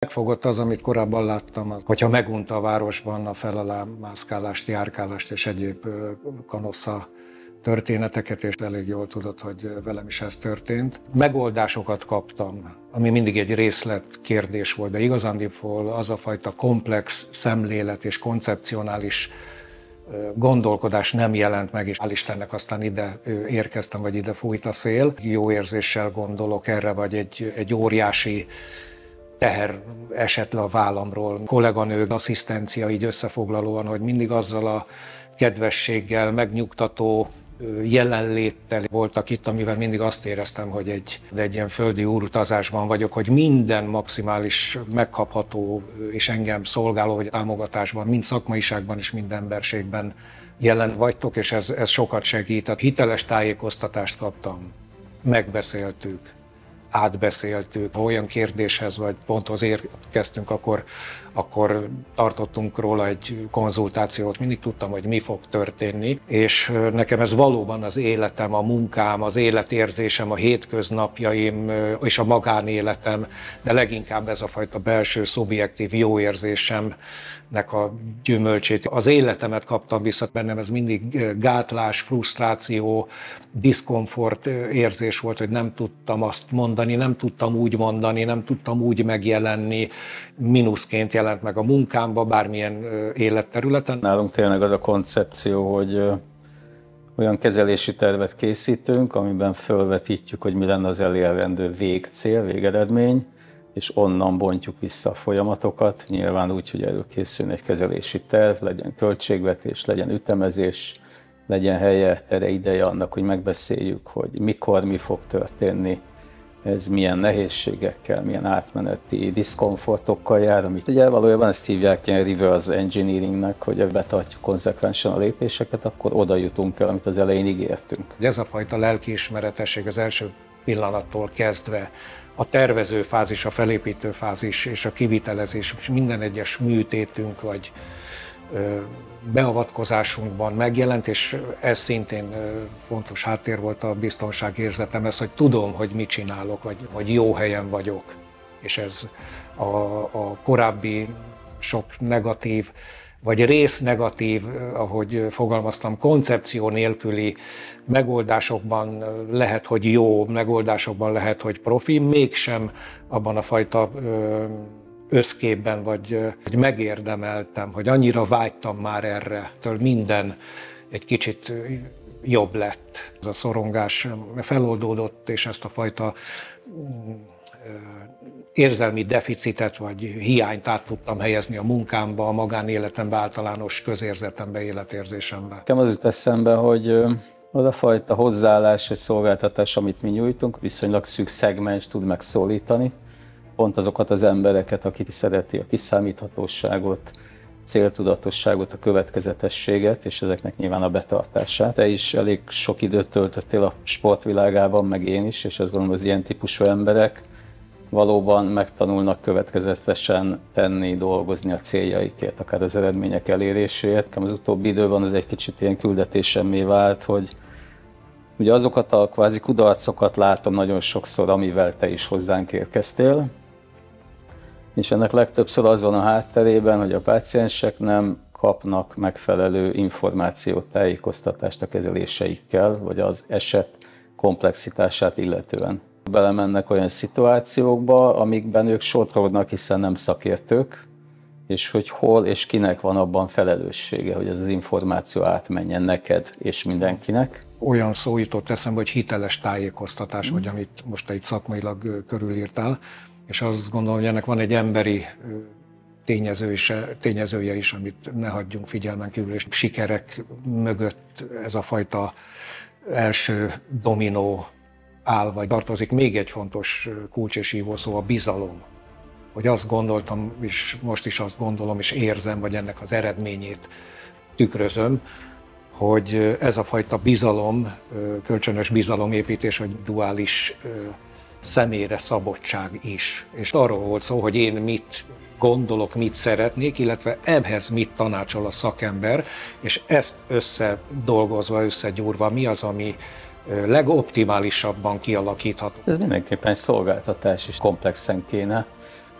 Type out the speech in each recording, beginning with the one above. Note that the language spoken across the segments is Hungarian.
Megfogott az, amit korábban láttam, hogyha megunta a városban a fel-alá mászkálást, járkálást és egyéb kanosza történeteket, és elég jól tudod, hogy velem is ez történt. Megoldásokat kaptam, ami mindig egy részletkérdés volt, de igazándiból az a fajta komplex szemlélet és koncepcionális gondolkodás nem jelent meg, és hál' Istennek aztán ide érkeztem, vagy ide fújt a szél. Jó érzéssel gondolok erre, vagy egy óriási teher esett le a vállamról. Kolléganő asszisztencia így összefoglalóan, hogy mindig azzal a kedvességgel, megnyugtató jelenléttel voltak itt, amivel mindig azt éreztem, hogy egy ilyen földi úrutazásban vagyok, hogy minden maximális megkapható és engem szolgáló vagy támogatásban, mind szakmaiságban és mind emberségben jelen vagytok, és ez sokat segített. Hiteles tájékoztatást kaptam, megbeszéltük, átbeszéltük, ha olyan kérdéshez vagy ponthoz érkeztünk, akkor tartottunk róla egy konzultációt, mindig tudtam, hogy mi fog történni, és nekem ez valóban az életem, a munkám, az életérzésem, a hétköznapjaim és a magánéletem, de leginkább ez a fajta belső, szubjektív jó érzésemnek a gyümölcsét. Az életemet kaptam vissza, bennem ez mindig gátlás, frusztráció, diszkomfort érzés volt, hogy nem tudtam azt mondani, nem tudtam úgy mondani, nem tudtam úgy megjelenni, mínuszként jelent meg a munkámba, bármilyen életterületen. Nálunk tényleg az a koncepció, hogy olyan kezelési tervet készítünk, amiben fölvetítjük, hogy mi lenne az elérendő végcél, végeredmény, és onnan bontjuk vissza a folyamatokat. Nyilván úgy, hogy erről készül egy kezelési terv, legyen költségvetés, legyen ütemezés, legyen helye, tere, ideje annak, hogy megbeszéljük, hogy mikor, mi fog történni, ez milyen nehézségekkel, milyen átmeneti diszkomfortokkal jár, amit ugye valójában ezt hívják ilyen reverse engineeringnek, hogy betartjuk konzekvensen a lépéseket, akkor oda jutunk el, amit az elején ígértünk. Ez a fajta lelkiismeretesség az első pillanattól kezdve, a tervező fázis, a felépítő fázis és a kivitelezés, és minden egyes műtétünk vagy beavatkozásunkban megjelent, és ez szintén fontos háttér volt a biztonságérzetemhez, hogy tudom, hogy mit csinálok, vagy hogy jó helyen vagyok. És ez a korábbi sok negatív, vagy résznegatív, ahogy fogalmaztam, koncepció nélküli megoldásokban lehet, hogy jó, megoldásokban lehet, hogy profi, mégsem abban a fajta összképben, vagy megérdemeltem, hogy annyira vágytam már erre, től minden egy kicsit jobb lett. Ez a szorongás feloldódott, és ezt a fajta érzelmi deficitet vagy hiányt át tudtam helyezni a munkámba, a magánéletembe, általános közérzetembe, életérzésembe. Nekem az jut eszembe, hogy az a fajta hozzáállás vagy szolgáltatás, amit mi nyújtunk, viszonylag szűk szegmens tud megszólítani. Pont azokat az embereket, akik szereti a kiszámíthatóságot, céltudatosságot, a következetességet, és ezeknek nyilván a betartását. Te is elég sok időt töltöttél a sportvilágában, meg én is, és azt gondolom, az ilyen típusú emberek valóban megtanulnak következetesen tenni, dolgozni a céljaikért, akár az eredmények eléréséért. Az utóbbi időben az egy kicsit ilyen küldetésemmé vált, hogy ugye azokat a kvázi kudarcokat látom nagyon sokszor, amivel te is hozzánk érkeztél, és ennek legtöbbször az van a hátterében, hogy a páciensek nem kapnak megfelelő információt, tájékoztatást a kezeléseikkel, vagy az eset komplexitását illetően. Belemennek olyan szituációkba, amikben ők sodródnak, hiszen nem szakértők, és hogy hol és kinek van abban felelőssége, hogy ez az információ átmenjen neked és mindenkinek. Olyan szó jutott eszembe, hogy hiteles tájékoztatás, vagy amit most egy szakmailag körülírtál, és azt gondolom, hogy ennek van egy emberi tényezője is, amit ne hagyjunk figyelmen kívül, és sikerek mögött ez a fajta első dominó áll, vagy tartozik. Még egy fontos kulcs és hívószó, a bizalom. Hogy azt gondoltam, és most is azt gondolom, és érzem, vagy ennek az eredményét tükrözöm, hogy ez a fajta bizalom, kölcsönös bizalomépítés, vagy duális személyre szabadság is. És arról volt szó, hogy én mit gondolok, mit szeretnék, illetve ehhez mit tanácsol a szakember, és ezt összedolgozva, összegyúrva, mi az, ami legoptimálisabban kialakítható. Ez mindenképpen egy szolgáltatás, és komplexen kéne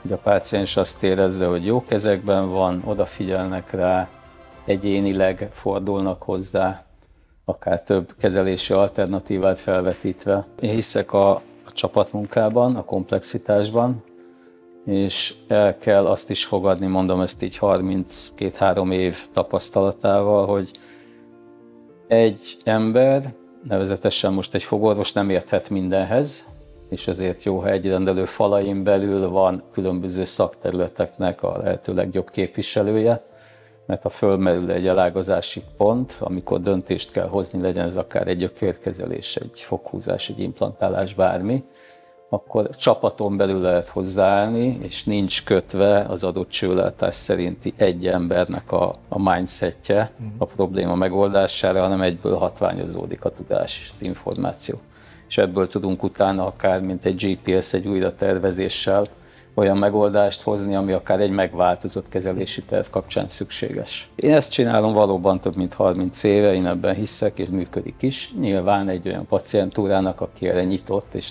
hogy a páciens azt érezze, hogy jó kezekben van, odafigyelnek rá, egyénileg fordulnak hozzá, akár több kezelési alternatívát felvetítve. Én hiszek a csapatmunkában, a komplexitásban, és el kell azt is fogadni, mondom ezt így 32-3 év tapasztalatával, hogy egy ember, nevezetesen most egy fogorvos nem érthet mindenhez, és ezért jó, ha egy rendelő falain belül van különböző szakterületeknek a lehető legjobb képviselője, mert ha fölmerül egy elágazási pont, amikor döntést kell hozni, legyen ez akár egy gyökérkezelés, egy foghúzás, egy implantálás, bármi, akkor csapaton belül lehet hozzáállni, és nincs kötve az adott csőlátás szerinti egy embernek a mindsetje a probléma megoldására, hanem egyből hatványozódik a tudás és az információ. És ebből tudunk utána akár, mint egy GPS, egy újratervezéssel olyan megoldást hozni, ami akár egy megváltozott kezelési terv kapcsán szükséges. Én ezt csinálom valóban több mint 30 éve, én ebben hiszek, és működik is. Nyilván egy olyan pacientúrának, aki erre nyitott, és